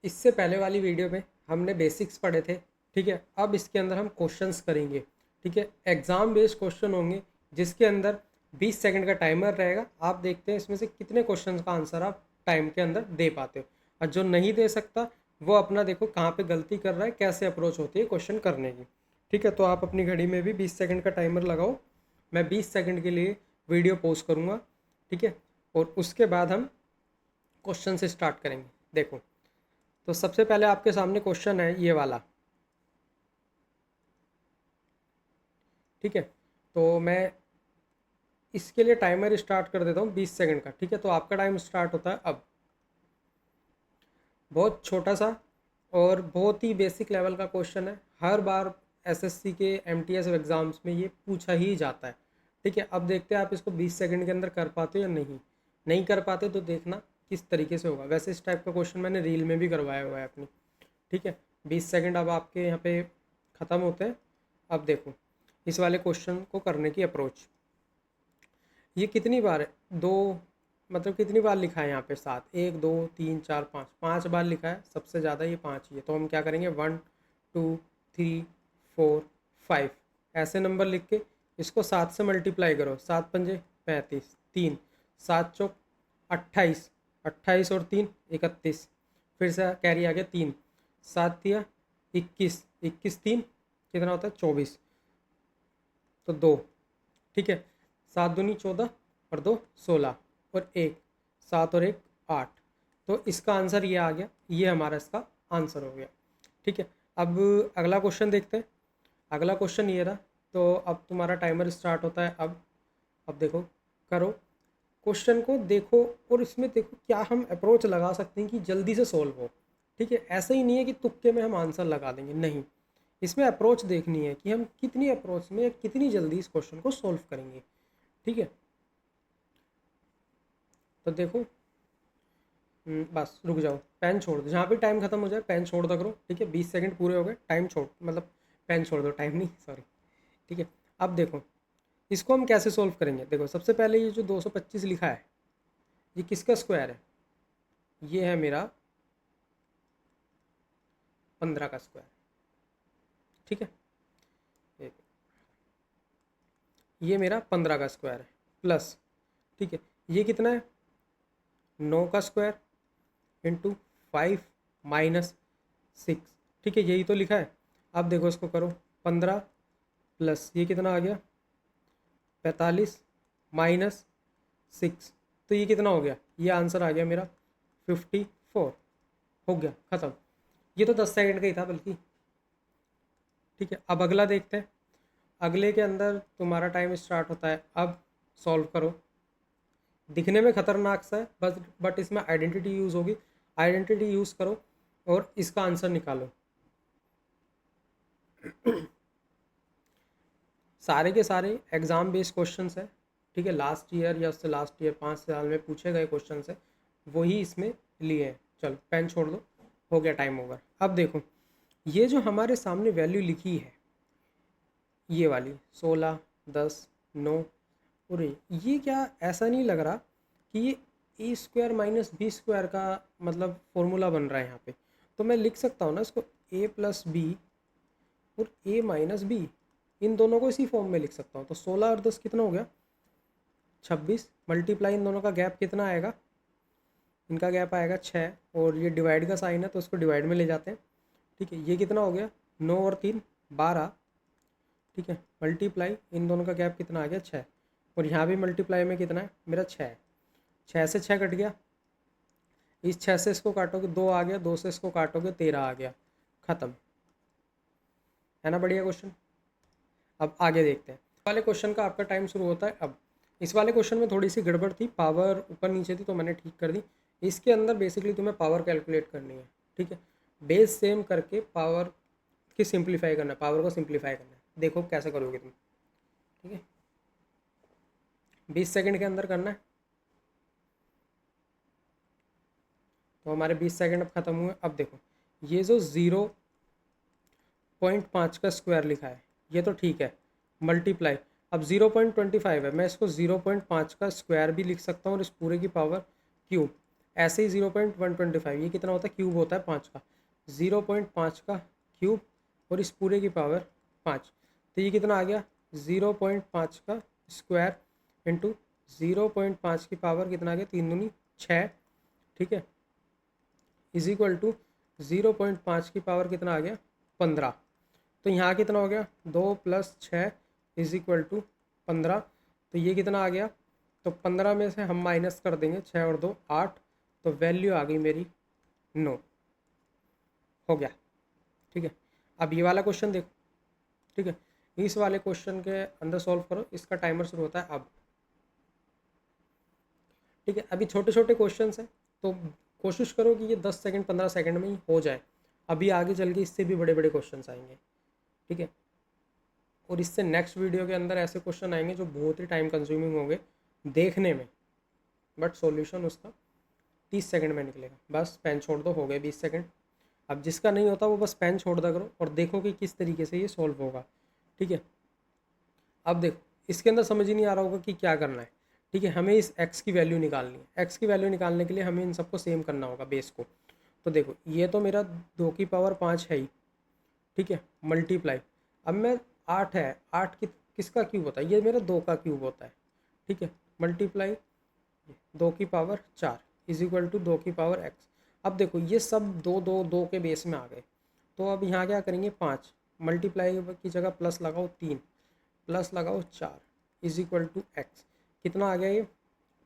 इससे पहले वाली वीडियो में हमने बेसिक्स पढ़े थे, ठीक है। अब इसके अंदर हम क्वेश्चंस करेंगे, ठीक है। एग्ज़ाम बेस्ड क्वेश्चन होंगे जिसके अंदर 20 सेकंड का टाइमर रहेगा। आप देखते हैं इसमें से कितने क्वेश्चंस का आंसर आप टाइम के अंदर दे पाते हो, और जो नहीं दे सकता वो अपना देखो कहाँ पे गलती कर रहा है, कैसे अप्रोच होती है क्वेश्चन करने की, ठीक है। तो आप अपनी घड़ी में भी 20 सेकंड का टाइमर लगाओ। मैं 20 सेकंड के लिए वीडियो पोस्ट करूँगा, ठीक है। और उसके बाद हम क्वेश्चन से स्टार्ट करेंगे। देखो, तो सबसे पहले आपके सामने क्वेश्चन है ये वाला, ठीक है। तो मैं इसके लिए टाइमर स्टार्ट कर देता हूँ 20 सेकंड का, ठीक है। तो आपका टाइम स्टार्ट होता है अब। बहुत छोटा सा और बहुत ही बेसिक लेवल का क्वेश्चन है। हर बार एसएससी के एमटीएस एग्ज़ाम्स में ये पूछा ही जाता है, ठीक है। अब देखते हैं आप इसको 20 सेकंड के अंदर कर पाते हो या नहीं। नहीं कर पाते तो देखना किस तरीके से होगा। वैसे इस टाइप का क्वेश्चन मैंने रील में भी करवाया हुआ है अपनी, ठीक है। 20 सेकंड अब आपके यहाँ पे ख़त्म होते हैं। अब देखो इस वाले क्वेश्चन को करने की अप्रोच, ये कितनी बार है, दो, मतलब कितनी बार लिखा है यहाँ पे, 7, 1 2 3 4 5, 5 बार लिखा है। सबसे ज़्यादा ये 5 ही है। तो हम क्या करेंगे, 1 2 3 4 5 ऐसे नंबर लिख के इसको 7 से मल्टीप्लाई करो। 7 पंजे 35, 3 7 चौक 28, 28 और 3 31, फिर से कैरी आ गया 3, 7 दिया 21, 21 3 कितना होता है 24, तो 2, ठीक है। 7 दूनी 14 और 2 16 और 1 7 और 1 8। तो इसका आंसर ये आ गया, ये हमारा इसका आंसर हो गया, ठीक है। अब अगला क्वेश्चन देखते हैं। अगला क्वेश्चन ये रहा। तो अब तुम्हारा टाइमर स्टार्ट होता है अब देखो, करो क्वेश्चन को, देखो और इसमें देखो क्या हम अप्रोच लगा सकते हैं कि जल्दी से सोल्व हो, ठीक है। ऐसा ही नहीं है कि तुक्के में हम आंसर लगा देंगे, नहीं। इसमें अप्रोच देखनी है कि हम कितनी अप्रोच में कितनी जल्दी इस क्वेश्चन को सोल्व करेंगे, ठीक है। तो देखो, बस रुक जाओ, पेन छोड़ दो जहाँ पे टाइम खत्म हो जाए, पेन छोड़ दो करो, ठीक है। 20 सेकंड पूरे हो गए, टाइम छोड़, मतलब पेन छोड़ दो, टाइम नहीं, सॉरी, ठीक है। अब देखो इसको हम कैसे सोल्व करेंगे। देखो सबसे पहले ये जो 225 लिखा है, ये किसका स्क्वायर है, ये है मेरा 15 का स्क्वायर, ठीक है। एक, ये मेरा 15 का स्क्वायर है प्लस, ठीक है, ये कितना है 9 का स्क्वायर इंटू 5 माइनस 6, ठीक है, यही तो लिखा है। अब देखो इसको करो, 15 प्लस ये कितना आ गया 45 माइनस 6, तो ये कितना हो गया, ये आंसर आ गया मेरा 54। हो गया ख़त्म। ये तो 10 सेकंड का ही था बल्कि, ठीक है। अब अगला देखते हैं। अगले के अंदर तुम्हारा टाइम स्टार्ट होता है अब। सॉल्व करो। दिखने में खतरनाक सा है बट इसमें आइडेंटिटी यूज़ होगी। आइडेंटिटी यूज़ करो और इसका आंसर निकालो। सारे के सारे एग्ज़ाम बेस्ड क्वेश्चंस है, ठीक है। लास्ट ईयर या उससे लास्ट ईयर 5 साल में पूछे गए क्वेश्चन है, वही इसमें लिए हैं। चलो पेन छोड़ दो, हो गया टाइम ओवर। अब देखो ये जो हमारे सामने वैल्यू लिखी है, ये वाली 16 10 9, और ये क्या ऐसा नहीं लग रहा कि ये ए स्क्वायर माइनस बी स्क्वायर का मतलब फॉर्मूला बन रहा है यहाँ पे। तो मैं लिख सकता हूँ ना इसको, ए प्लस बी और ए माइनस बी, इन दोनों को इसी फॉर्म में लिख सकता हूँ। तो 16 और 10 कितना हो गया 26, मल्टीप्लाई इन दोनों का गैप कितना आएगा, इनका गैप आएगा 6, और ये डिवाइड का साइन है तो इसको डिवाइड में ले जाते हैं, ठीक है। ये कितना हो गया 9 और 3 12, ठीक है। मल्टीप्लाई इन दोनों का गैप कितना आ गया 6, और यहाँ भी मल्टीप्लाई में कितना है मेरा 6, 6 से 6 कट गया। इस 6 से इसको काटोगे 2 आ गया, 2 से इसको काटोगे 13 आ गया, ख़त्म। है ना बढ़िया क्वेश्चन। अब आगे देखते हैं। इस वाले क्वेश्चन का आपका टाइम शुरू होता है अब। इस वाले क्वेश्चन में थोड़ी सी गड़बड़ थी, पावर ऊपर नीचे थी तो मैंने ठीक कर दी। इसके अंदर बेसिकली तुम्हें पावर कैलकुलेट करनी है, ठीक है। बेस सेम करके पावर की सिंप्लीफाई करना है, पावर को सिंप्लीफाई करना है। देखो कैसे करोगे तुम, ठीक है। 20 सेकंड के अंदर करना है। तो हमारे 20 सेकंड अब ख़त्म हुए। अब देखो ये जो 0.5 का स्क्वायर लिखा है ये तो ठीक है, मल्टीप्लाई। अब 0.25 है, मैं इसको 0.5 का स्क्वायर भी लिख सकता हूँ और इस पूरे की पावर क्यूब। ऐसे ही 0.125 ये कितना होता है, क्यूब होता है 5 का, 0.5 का क्यूब और इस पूरे की पावर 5, तो ये कितना आ गया 0.5 का स्क्वायर इंटू 0.5 की पावर कितना आ गया 3 दूनी 6, ठीक है, इज इक्वल टू 0.5 की पावर कितना आ गया 15। तो यहाँ कितना हो गया 2 + 6 इज इक्वल टू 15, तो ये कितना आ गया, तो 15 में से हम माइनस कर देंगे 6 और 2 8, तो वैल्यू आ गई मेरी 9, हो गया, ठीक है। अब ये वाला क्वेश्चन देखो, ठीक है, इस वाले क्वेश्चन के अंदर सॉल्व करो, इसका टाइमर शुरू होता है अब, ठीक है। अभी छोटे छोटे क्वेश्चन हैं तो कोशिश करो कि ये 10 सेकंड 15 सेकंड में ही हो जाए, अभी आगे चल के इससे भी बड़े बड़े क्वेश्चन आएंगे, ठीक है, और इससे नेक्स्ट वीडियो के अंदर ऐसे क्वेश्चन आएंगे जो बहुत ही टाइम कंज्यूमिंग होंगे देखने में, बट सॉल्यूशन उसका 30 सेकंड में निकलेगा। बस पेन छोड़ दो, हो गए 20 सेकंड। अब जिसका नहीं होता वो बस पेन छोड़ दिया करो और देखो कि किस तरीके से ये सॉल्व होगा, ठीक है। अब देखो इसके अंदर समझ ही नहीं आ रहा होगा कि क्या करना है, ठीक है। हमें इस x की वैल्यू निकालनी है, x की वैल्यू निकालने के लिए हमें इन सबको सेम करना होगा बेस को। तो देखो ये तो मेरा 2 की पावर 5 है ही, ठीक है, मल्टीप्लाई, अब मैं 8 है, 8 किसका क्यूब होता है, ये मेरा 2 का क्यूब होता है, ठीक है, मल्टीप्लाई 2 की पावर 4 इज इक्वल टू 2 की पावर x। अब देखो ये सब 2 2 2 के बेस में आ गए, तो अब यहाँ क्या करेंगे 5, मल्टीप्लाई की जगह प्लस लगाओ 3, प्लस लगाओ 4 इज इक्वल टू एक्स, कितना आ गया ये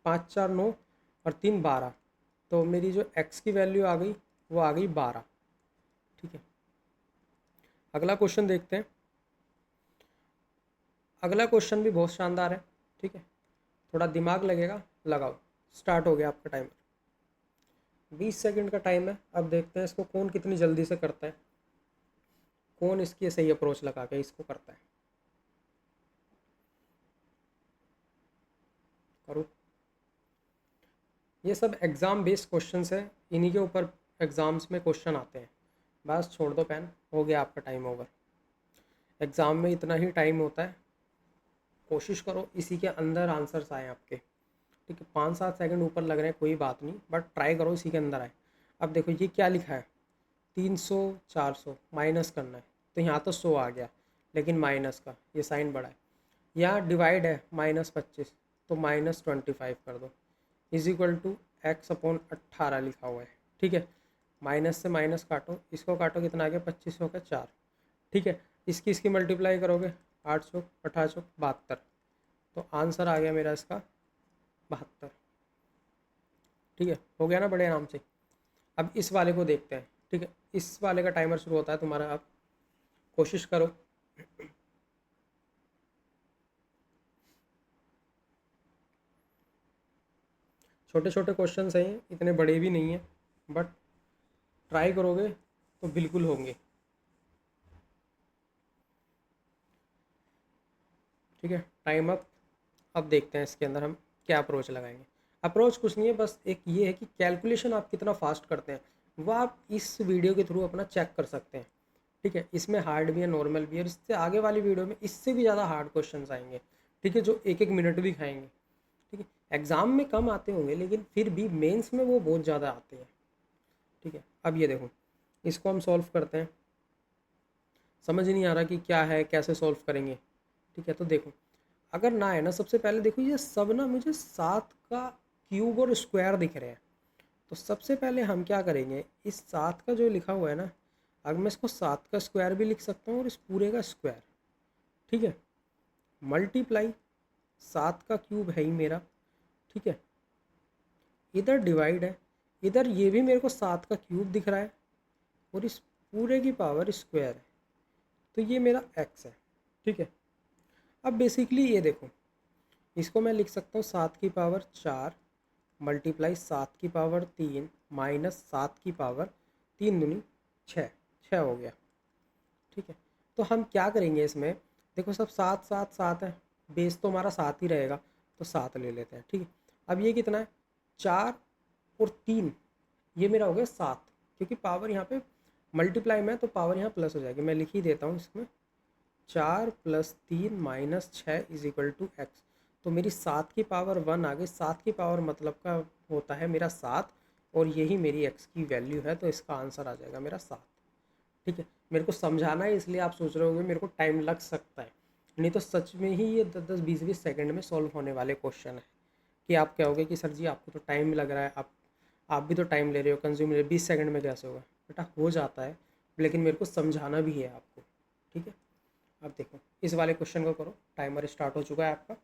5 4 9 और 3 12, तो मेरी जो x की वैल्यू आ गई वो आ गई 12, ठीक है। अगला क्वेश्चन देखते हैं, अगला क्वेश्चन भी बहुत शानदार है, ठीक है, थोड़ा दिमाग लगेगा, लगाओ, स्टार्ट हो गया आपका टाइमर, 20 सेकंड का टाइम है। अब देखते हैं इसको कौन कितनी जल्दी से करता है, कौन इसकी सही अप्रोच लगा के इसको करता है, करो। ये सब एग्ज़ाम बेस्ड क्वेश्चंस है, इन्हीं के ऊपर एग्ज़ाम्स में क्वेश्चन आते हैं। बस छोड़ दो पेन, हो गया आपका टाइम ओवर। एग्ज़ाम में इतना ही टाइम होता है, कोशिश करो इसी के अंदर आंसर्स आए आपके, ठीक है। 5 7 सेकंड ऊपर लग रहे हैं कोई बात नहीं, बट ट्राई करो इसी के अंदर आए। अब देखो ये क्या लिखा है 300 400 माइनस करना है, तो यहाँ तो 100 आ गया, लेकिन माइनस का ये साइन बड़ा है। यहाँ डिवाइड है -25, तो -25 कर दो, इज इक्वल टू x/18 लिखा हुआ है, ठीक है। माइनस से माइनस काटो, इसको काटो, कितना आ गया 25 होगा 4, ठीक है। इसकी मल्टीप्लाई करोगे 8 चौक 18 चौक 72, तो आंसर आ गया मेरा इसका 72, ठीक है, हो गया ना बड़े आराम से। अब इस वाले को देखते हैं, ठीक है, इस वाले का टाइमर शुरू होता है तुम्हारा, अब कोशिश करो। छोटे छोटे क्वेश्चन हैं ये, इतने बड़े भी नहीं हैं, बट ट्राई करोगे तो बिल्कुल होंगे, ठीक है। Time up. अब देखते हैं इसके अंदर हम क्या अप्रोच लगाएंगे। अप्रोच कुछ नहीं है, बस एक ये है कि कैलकुलेशन आप कितना फास्ट करते हैं वो आप इस वीडियो के थ्रू अपना चेक कर सकते हैं, ठीक है। इसमें हार्ड भी है, नॉर्मल भी है, और इससे आगे वाली वीडियो में इससे भी ज़्यादा हार्ड क्वेश्चन आएंगे, ठीक है, जो 1 1 मिनट भी खाएंगे, ठीक है। एग्ज़ाम में कम आते होंगे लेकिन फिर भी मेंस में वो बहुत ज़्यादा आते हैं, ठीक है। अब ये देखो इसको हम सॉल्व करते हैं, समझ नहीं आ रहा कि क्या है कैसे सॉल्व करेंगे, ठीक है। तो देखो अगर ना है ना, सबसे पहले देखो ये सब ना मुझे 7 का क्यूब और स्क्वायर दिख रहे हैं, तो सबसे पहले हम क्या करेंगे, इस 7 का जो लिखा हुआ है ना, अगर मैं इसको 7 का स्क्वायर भी लिख सकता हूँ और इस पूरे का स्क्वायर, ठीक है, मल्टीप्लाई 7 का क्यूब है ही मेरा, ठीक है, इधर डिवाइड है, इधर ये भी मेरे को 7 का क्यूब दिख रहा है और इस पूरे की पावर स्क्वायर है, तो ये मेरा x है, ठीक है। अब बेसिकली ये देखो इसको मैं लिख सकता हूँ 7 की पावर 4 मल्टीप्लाई 7 की पावर 3 माइनस 7 की पावर 3 दूनी 6, 6 हो गया, ठीक है। तो हम क्या करेंगे इसमें, देखो सब 7 7 7 है, बेस तो हमारा 7 ही रहेगा, तो 7 ले लेते हैं, ठीक है। अब ये कितना है 4 और 3, ये मेरा हो गया 7, क्योंकि पावर यहाँ पे मल्टीप्लाई में है तो पावर यहाँ प्लस हो जाएगी, मैं लिख ही देता हूँ इसमें 4 + 3 - 6 इज इक्वल टू एक्स, तो मेरी 7 की पावर 1 आ गई, 7 की पावर मतलब का होता है मेरा 7, और यही मेरी एक्स की वैल्यू है, तो इसका आंसर आ जाएगा मेरा 7। ठीक है, मेरे को समझाना है इसलिए आप सोच रहे होगे मेरे को टाइम लग सकता है, नहीं तो सच में ही ये 10-10 20-20 सेकंड में सॉल्व होने वाले क्वेश्चन है। कि आप कहोगे कि सर जी आपको तो टाइम लग रहा है, आप भी तो टाइम ले रहे हो, कंज्यूम ले 20 सेकंड में कैसे होगा? बेटा हो जाता है, लेकिन मेरे को समझाना भी है आपको। ठीक है, अब देखो इस वाले क्वेश्चन को करो, टाइमर स्टार्ट हो चुका है आपका।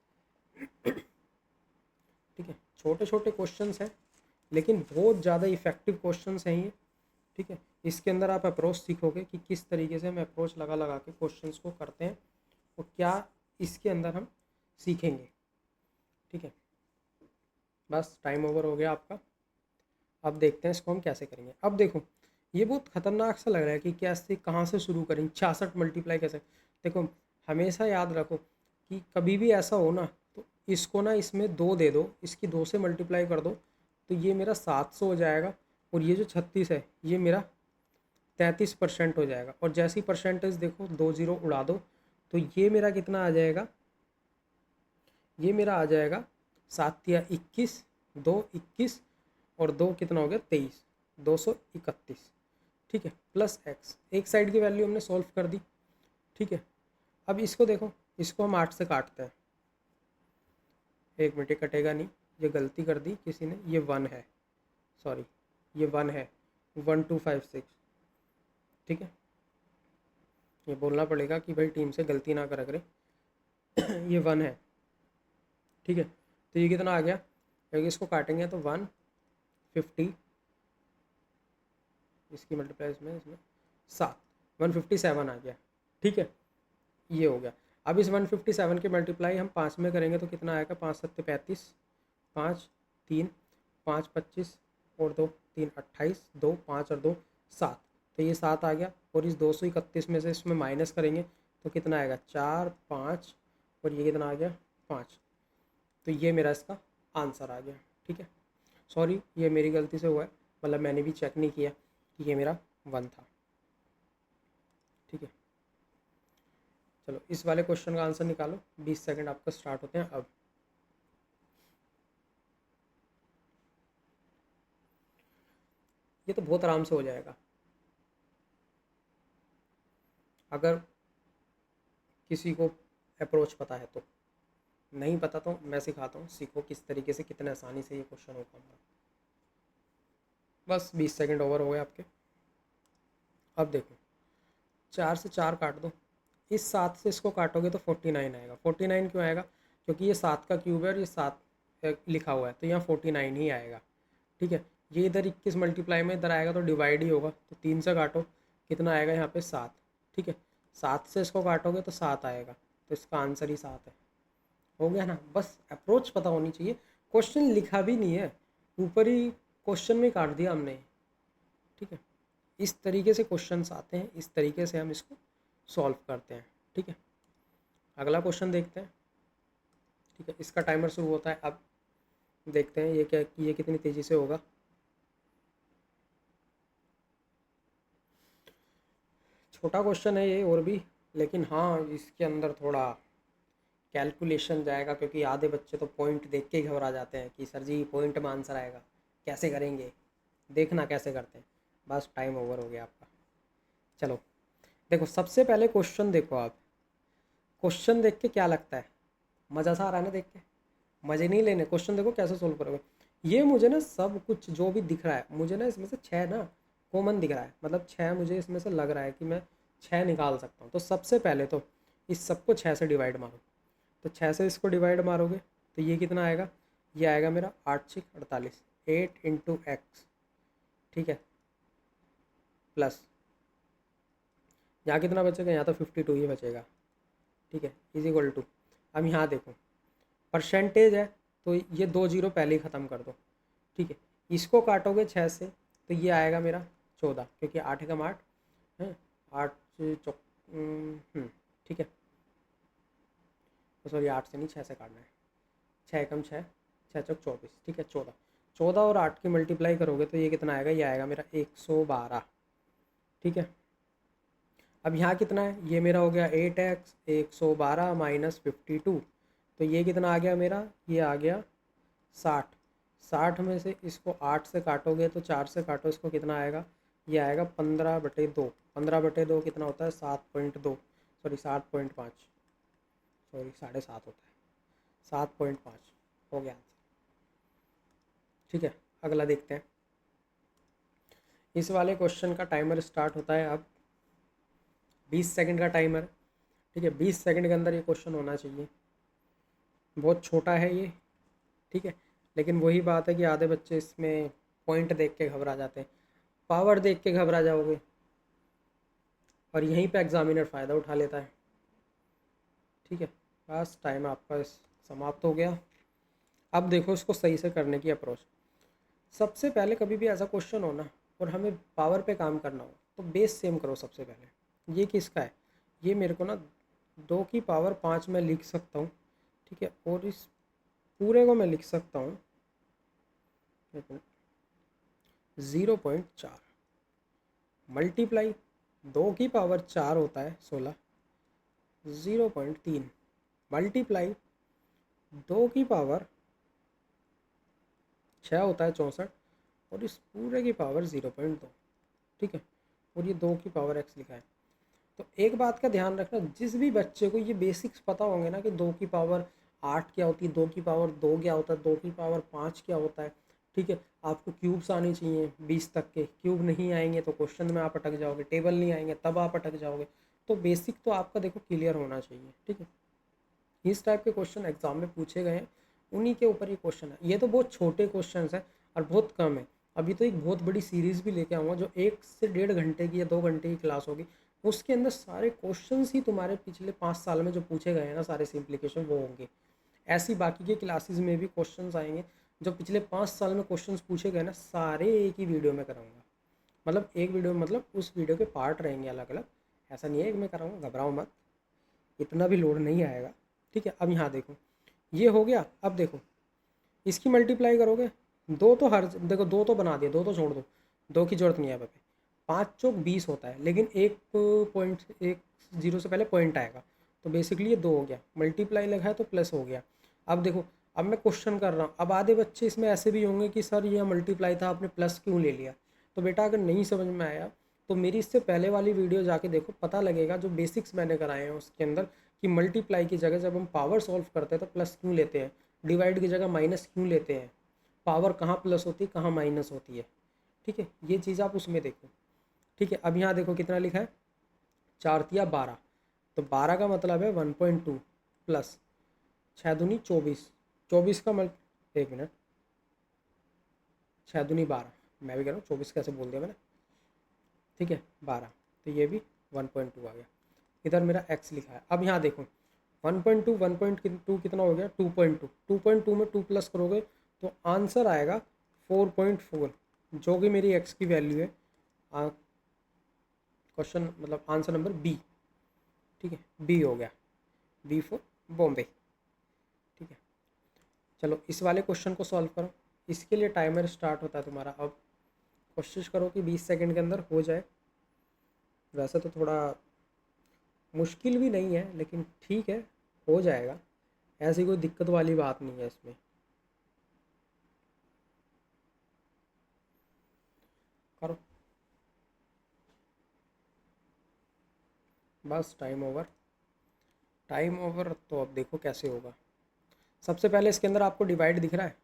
ठीक है, छोटे छोटे क्वेश्चंस हैं लेकिन बहुत ज़्यादा इफेक्टिव क्वेश्चंस हैं ये। ठीक है, इसके अंदर आप अप्रोच सीखोगे कि किस तरीके से हम अप्रोच लगा लगा के क्वेश्चंस को करते हैं और क्या इसके अंदर हम सीखेंगे। ठीक है, बस टाइम ओवर हो गया आपका। अब देखते हैं इसको हम कैसे करेंगे। अब देखो ये बहुत ख़तरनाक सा लग रहा है कि कैसे कहाँ से शुरू करेंगे, 66 मल्टीप्लाई कैसे। देखो हमेशा याद रखो कि कभी भी ऐसा हो ना, तो इसको ना इसमें 2 दे दो, इसकी 2 से मल्टीप्लाई कर दो, तो ये मेरा 700 हो जाएगा। और ये जो 36 है ये मेरा 33% हो जाएगा। और जैसी परसेंटेज देखो 2 0 उड़ा दो, तो ये मेरा कितना आ जाएगा, ये मेरा आ जाएगा 7 या 21, 2 21 और 2 कितना हो गया 23, 231। ठीक है, प्लस एक्स, एक साइड की वैल्यू हमने सॉल्व कर दी। ठीक है, अब इसको देखो, इसको हम 8 से काटते हैं। 1 मिनट, ये कटेगा नहीं, ये गलती कर दी किसी ने, ये 1 है, सॉरी ये 1 है, 1256। ठीक है, ये बोलना पड़ेगा कि भाई टीम से गलती ना करा करे। ये 1 है। ठीक है, तो ये कितना आ गया, क्योंकि इसको काटेंगे तो 150, इसकी मल्टीप्लाई इसमें 7, 157 आ गया। ठीक है, ये हो गया। अब इस 157 के मल्टीप्लाई हम 5 में करेंगे तो कितना आएगा, 5 7 35, 5 3 5 25 और 2 3 28, 2 5 और 2 7, तो ये 7 आ गया। और इस 231 में से इसमें माइनस करेंगे तो कितना आएगा, 4 5 और ये कितना आ गया 5, तो ये मेरा इसका आंसर आ गया। ठीक है, सॉरी ये मेरी गलती से हुआ है, मतलब मैंने भी चेक नहीं किया कि ये मेरा 1 था। ठीक है, चलो इस वाले क्वेश्चन का आंसर निकालो, 20 सेकंड आपका स्टार्ट होते हैं अब। ये तो बहुत आराम से हो जाएगा, अगर किसी को अप्रोच पता है तो। नहीं पता तो मैं सिखाता हूँ, सीखो किस तरीके से कितने आसानी से ये क्वेश्चन हो पाएगा। बस 20 सेकंड ओवर हो गए आपके। अब देखो 4 से 4 काट दो, इस 7 से इसको काटोगे तो 49 आएगा। 49 क्यों आएगा, क्योंकि ये 7 का क्यूब है और ये 7 लिखा हुआ है, तो यहाँ 49 ही आएगा। ठीक है, ये इधर 21 मल्टीप्लाई में इधर आएगा तो डिवाइड ही होगा, तो 3 से काटो, कितना आएगा यहाँ पे 7। ठीक है, 7 से इसको काटोगे तो 7 आएगा, तो इसका आंसर ही 7 है। हो गया ना, बस अप्रोच पता होनी चाहिए। क्वेश्चन लिखा भी नहीं है, ऊपर ही क्वेश्चन में काट दिया हमने। ठीक है, इस तरीके से क्वेश्चंस आते हैं, इस तरीके से हम इसको सॉल्व करते हैं। ठीक है, अगला क्वेश्चन देखते हैं। ठीक है, इसका टाइमर शुरू होता है अब, देखते हैं ये क्या, ये कितनी तेज़ी से होगा। छोटा क्वेश्चन है ये और भी, लेकिन हाँ इसके अंदर थोड़ा कैलकुलेशन जाएगा, क्योंकि आधे बच्चे तो पॉइंट देख के ही घबरा जाते हैं कि सर जी पॉइंट में आंसर आएगा, कैसे करेंगे, देखना कैसे करते हैं। बस टाइम ओवर हो गया आपका। चलो देखो, सबसे पहले क्वेश्चन देखो आप, क्वेश्चन देख के क्या लगता है, मज़ा सा आ रहा है ना देख के? मज़े नहीं लेने, क्वेश्चन देखो कैसे सोल्व करोगे। ये मुझे ना सब कुछ जो भी दिख रहा है, मुझे ना इसमें से 6 ना कॉमन दिख रहा है, मतलब 6 मुझे इसमें से लग रहा है कि मैं 6 निकाल सकता हूँ। तो सबसे पहले तो इस सबको 6 से डिवाइड मारो, तो 6 से इसको डिवाइड मारोगे तो ये कितना आएगा, ये आएगा मेरा 8 6 48, 8 इंटू एक्स। ठीक है, प्लस यहाँ कितना बचेगा, यहाँ तो 52 ही बचेगा। ठीक है, इज इक्वल टू, अब यहाँ देखो परसेंटेज है तो ये 2 0 पहले ही ख़त्म कर दो। ठीक है, इसको काटोगे 6 से तो ये आएगा मेरा 14, क्योंकि 8 एकम 8 है, 8 चौक, ठीक है, तो सॉरी 8 से नहीं 6 से काटना है, 6 एकम 6, 6 चौक 24। ठीक है, 14, 14 और 8 की मल्टीप्लाई करोगे तो ये कितना आएगा, ये आएगा मेरा 112। ठीक है, अब यहाँ कितना है, ये मेरा हो गया 8x, 112 माइनस 52, तो ये कितना आ गया मेरा, ये आ गया 60। 60 में से इसको 8 से काटोगे तो 4 से काटो, इसको कितना आएगा, ये आएगा 15/2। 15/2 कितना होता है, 7.2, सॉरी 7.5, सॉरी 7.5 होता है, 7.5 हो गया आंसर। ठीक है, अगला देखते हैं। इस वाले क्वेश्चन का टाइमर स्टार्ट होता है अब, 20 सेकंड का टाइमर। ठीक है, 20 सेकंड के अंदर ये क्वेश्चन होना चाहिए। बहुत छोटा है ये, ठीक है, लेकिन वही बात है कि आधे बच्चे इसमें पॉइंट देख के घबरा जाते हैं, पावर देख के घबरा जाओगे और यहीं पे एग्जामिनर फ़ायदा उठा लेता है। ठीक है, बस टाइम आपका समाप्त हो गया। अब देखो इसको सही से करने की अप्रोच। सबसे पहले कभी भी ऐसा क्वेश्चन हो ना और हमें पावर पे काम करना हो तो बेस सेम करो सबसे पहले। ये किसका है, ये मेरे को ना 2 की पावर 5 में लिख सकता हूँ। ठीक है, और इस पूरे को मैं लिख सकता हूँ 0.4 मल्टीप्लाई 2 की पावर 4 होता है 16, 0.3 मल्टीप्लाई 2 की पावर 6 होता है 64, और इस पूरे की पावर 0.2। ठीक है, और ये 2 की पावर x लिखा है। तो एक बात का ध्यान रखना, जिस भी बच्चे को ये बेसिक्स पता होंगे ना कि 2 की पावर 8 क्या होती है, 2 की पावर 2 क्या होता है, 2 की पावर 5 क्या होता है। ठीक है, आपको क्यूब्स आने चाहिए 20 तक के, क्यूब नहीं आएंगे तो क्वेश्चन में आप अटक जाओगे, टेबल नहीं आएंगे तब आप अटक जाओगे। तो बेसिक तो आपका देखो क्लियर होना चाहिए। ठीक है, इस टाइप के क्वेश्चन एग्जाम में पूछे गए हैं, उन्हीं के ऊपर ये क्वेश्चन है। ये तो बहुत छोटे क्वेश्चन हैं और बहुत कम है। अभी तो एक बहुत बड़ी सीरीज़ भी लेके आऊँगा जो 1 से 1.5 घंटे की या 2 घंटे की क्लास होगी, उसके अंदर सारे क्वेश्चंस ही तुम्हारे पिछले 5 साल में जो पूछे गए हैं ना, सारे सिंप्लीकेशन वो होंगे। ऐसी बाकी के क्लासेस में भी क्वेश्चंस आएंगे जो पिछले 5 साल में क्वेश्चंस पूछे गए ना, सारे एक ही वीडियो में कराऊंगा। मतलब एक वीडियो मतलब उस वीडियो के पार्ट रहेंगे अलग अलग, ऐसा नहीं है कि मैं कराऊंगा, घबराओ मत, इतना भी लोड नहीं आएगा। ठीक है, अब यहाँ देखो ये हो गया। अब देखो इसकी मल्टीप्लाई करोगे, दो तो हर देखो, दो तो बना दिया, दो तो छोड़ दो, दो की जरूरत नहीं है यहाँ पे। 5 चौक 20 होता है, लेकिन एक पॉइंट, एक जीरो से पहले पॉइंट आएगा, तो बेसिकली ये 2 हो गया। मल्टीप्लाई लगा है तो प्लस हो गया। अब देखो, अब मैं क्वेश्चन कर रहा हूँ, अब आधे बच्चे इसमें ऐसे भी होंगे कि सर ये मल्टीप्लाई था, आपने प्लस क्यों ले लिया। तो बेटा अगर नहीं समझ में आया तो मेरी इससे पहले वाली वीडियो जाके देखो, पता लगेगा जो बेसिक्स मैंने कराए हैं उसके अंदर, कि मल्टीप्लाई की जगह जब हम पावर सॉल्व करते हैं तो प्लस क्यों लेते हैं, डिवाइड की जगह माइनस क्यों लेते हैं, पावर कहाँ प्लस होती है कहाँ माइनस होती है। ठीक है, ये चीज़ आप उसमें देखो। ठीक है, अब यहाँ देखो कितना लिखा है, 4×3 = 12, तो 12 का मतलब है 1.2 प्लस 6×2 = 24, 24 का एक मिनट, 6×2 = 12, मैं भी कह रहा हूँ 24 कैसे बोल दिया मैंने। ठीक है, 12, तो ये भी 1.2 आ गया। इधर मेरा x लिखा है। अब यहाँ देखो 1.2 1.2 कितना हो गया, 2.2, 2.2 में 2 प्लस करोगे तो आंसर आएगा 4.4, जो कि मेरी x की वैल्यू है। क्वेश्चन मतलब आंसर नंबर बी। ठीक है, बी हो गया, बी फॉर बॉम्बे। ठीक है, चलो इस वाले क्वेश्चन को सॉल्व करो। इसके लिए टाइमर स्टार्ट होता है तुम्हारा। अब कोशिश करो कि 20 सेकंड के अंदर हो जाए। वैसे तो थोड़ा मुश्किल भी नहीं है, लेकिन ठीक है, हो जाएगा, ऐसी कोई दिक्कत वाली बात नहीं है इसमें। करो, बस टाइम ओवर। टाइम ओवर, तो अब देखो कैसे होगा। सबसे पहले इसके अंदर आपको डिवाइड दिख रहा है।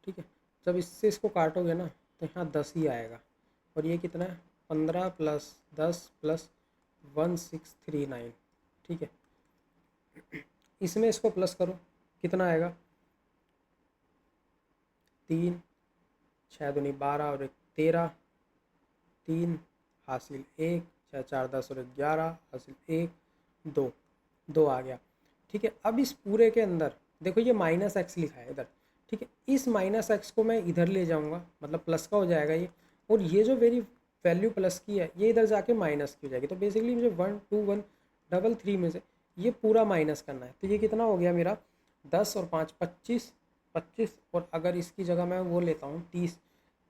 ठीक है, जब इससे इसको काटोगे ना तो यहाँ 10 ही आएगा, और ये कितना है, 15 + 10 + 1639। ठीक है, इसमें इसको प्लस करो, कितना आएगा, 3, 6×2 = 12 और 1 13, 3 हासिल 1, 6×4 = 10 और 1 11 हासिल 1 2, 2 आ गया। ठीक है, अब इस पूरे के अंदर देखो ये -x लिखा है इधर। ठीक है, इस -x को मैं इधर ले जाऊंगा, मतलब प्लस का हो जाएगा ये, और ये जो मेरी वैल्यू प्लस की है ये इधर जाके माइनस की हो जाएगी। तो बेसिकली मुझे 1 2 1 डबल 3 में से ये पूरा माइनस करना है। तो ये कितना हो गया मेरा, 10 और 5 25, 25, और अगर इसकी जगह मैं वो लेता हूँ 30,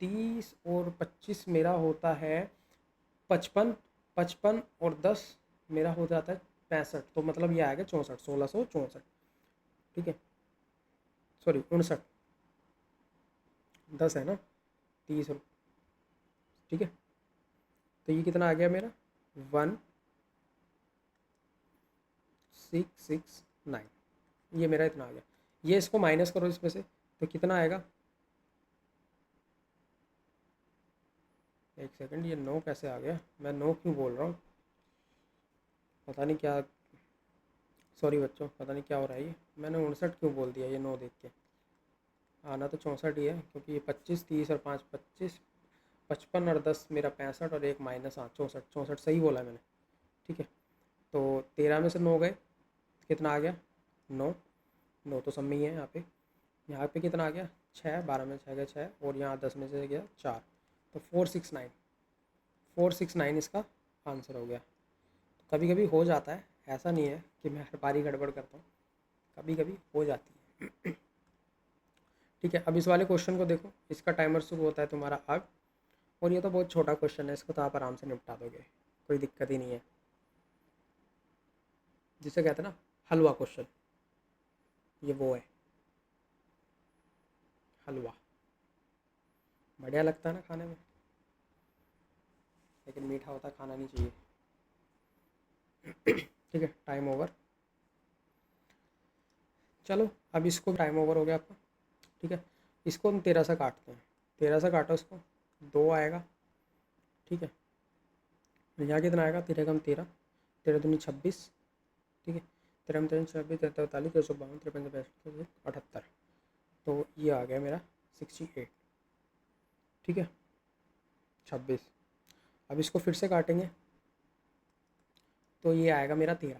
30 और 25 मेरा होता है 55, 55 और 10 मेरा हो जाता है 65, तो मतलब ये आएगा 64, 1664। ठीक है, सॉरी 59, 10 है ना, 30 रुपये, ठीक है। तो ये कितना आ गया मेरा 1669, ये मेरा इतना आ गया। ये इसको माइनस करो इसमें से, तो कितना आएगा, एक सेकंड, ये 9 कैसे आ गया, मैं 9 क्यों बोल रहा हूँ, पता नहीं क्या, सॉरी बच्चों, पता नहीं क्या हो रहा है, ये मैंने 59 क्यों बोल दिया, ये 9 देख के, आना तो 64 ही है, क्योंकि ये 25, 30 और 5 25, 55 और 10 मेरा 65 और एक माइनस, हाँ 64, 64 सही बोला मैंने, ठीक है। तो 13 में से 9 गए, कितना आ गया 9, 9 तो सब में ही है यहाँ पे कितना आ गया 6, 12 में 6 गया 6, और यहाँ 10 में से गया 4, तो 469, 469 इसका आंसर हो गया। तो कभी कभी हो जाता है, ऐसा नहीं है कि मैं हर बारी गड़बड़ करता हूँ, कभी कभी हो जाती है। ठीक है, अब इस वाले क्वेश्चन को देखो, इसका टाइमर शुरू होता है तुम्हारा अब, और ये तो बहुत छोटा क्वेश्चन है, इसको तो आप आराम से निपटा दोगे, कोई दिक्कत ही नहीं है, जिसे कहते हैं ना हलवा क्वेश्चन, ये वो है हलवा, बढ़िया लगता है ना खाने में, लेकिन मीठा होता खाना नहीं चाहिए। ठीक है, टाइम ओवर, चलो अब इसको टाइम ओवर हो गया आपका, ठीक है। इसको हम 13 से काटते हैं, 13 से काटो इसको, 2 आएगा, ठीक है। यहाँ कितना आएगा, 13 कम 13, 13 दूनी 26, ठीक है, 13 में 3 26, 43 43, 352, 53 65 78, तो ये आ गया मेरा 68, ठीक है 26। अब इसको फिर से काटेंगे, तो ये आएगा मेरा 13,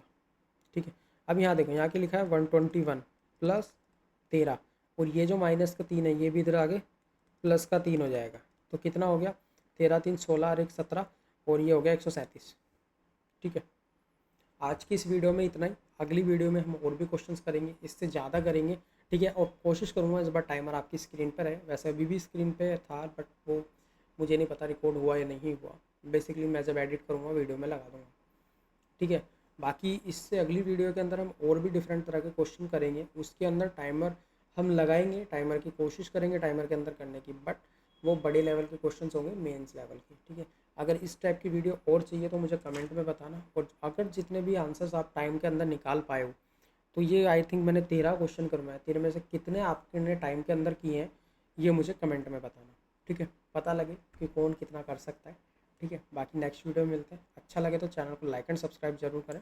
ठीक है। अब यहाँ देखो, यहाँ के लिखा है 121 प्लस 13, और ये जो माइनस का 3 है ये भी इधर आगे प्लस का 3 हो जाएगा, तो कितना हो गया 13 3 16 और 1 17, और ये हो गया 137, ठीक है। आज की इस वीडियो में इतना ही, अगली वीडियो में हम और भी क्वेश्चंस करेंगे, इससे ज़्यादा करेंगे, ठीक है। और कोशिश करूँगा इस बार टाइमर आपकी स्क्रीन पर है, वैसे अभी भी स्क्रीन पे था, बट वो मुझे नहीं पता रिकॉर्ड हुआ या नहीं हुआ, बेसिकली मैं जब एडिट करूँगा वीडियो में लगा दूँगा, ठीक है। बाकी इससे अगली वीडियो के अंदर हम और भी डिफरेंट तरह के क्वेश्चन करेंगे, उसके अंदर टाइमर हम लगाएंगे, टाइमर की कोशिश करेंगे टाइमर के अंदर करने की, बट वो बड़े लेवल के क्वेश्चंस होंगे, मेंस लेवल के, ठीक है। अगर इस टाइप की वीडियो और चाहिए तो मुझे कमेंट में बताना, और अगर जितने भी आंसर्स आप टाइम के अंदर निकाल पाए हो, तो ये आई थिंक मैंने 13 क्वेश्चन करवाए, 13 में से कितने आपने टाइम के अंदर किए हैं ये मुझे कमेंट में बताना, ठीक है, पता लगे कि कौन कितना कर सकता है, ठीक है। बाकी नेक्स्ट वीडियो में मिलते हैं, अच्छा लगे तो चैनल को लाइक एंड सब्सक्राइब जरूर करें।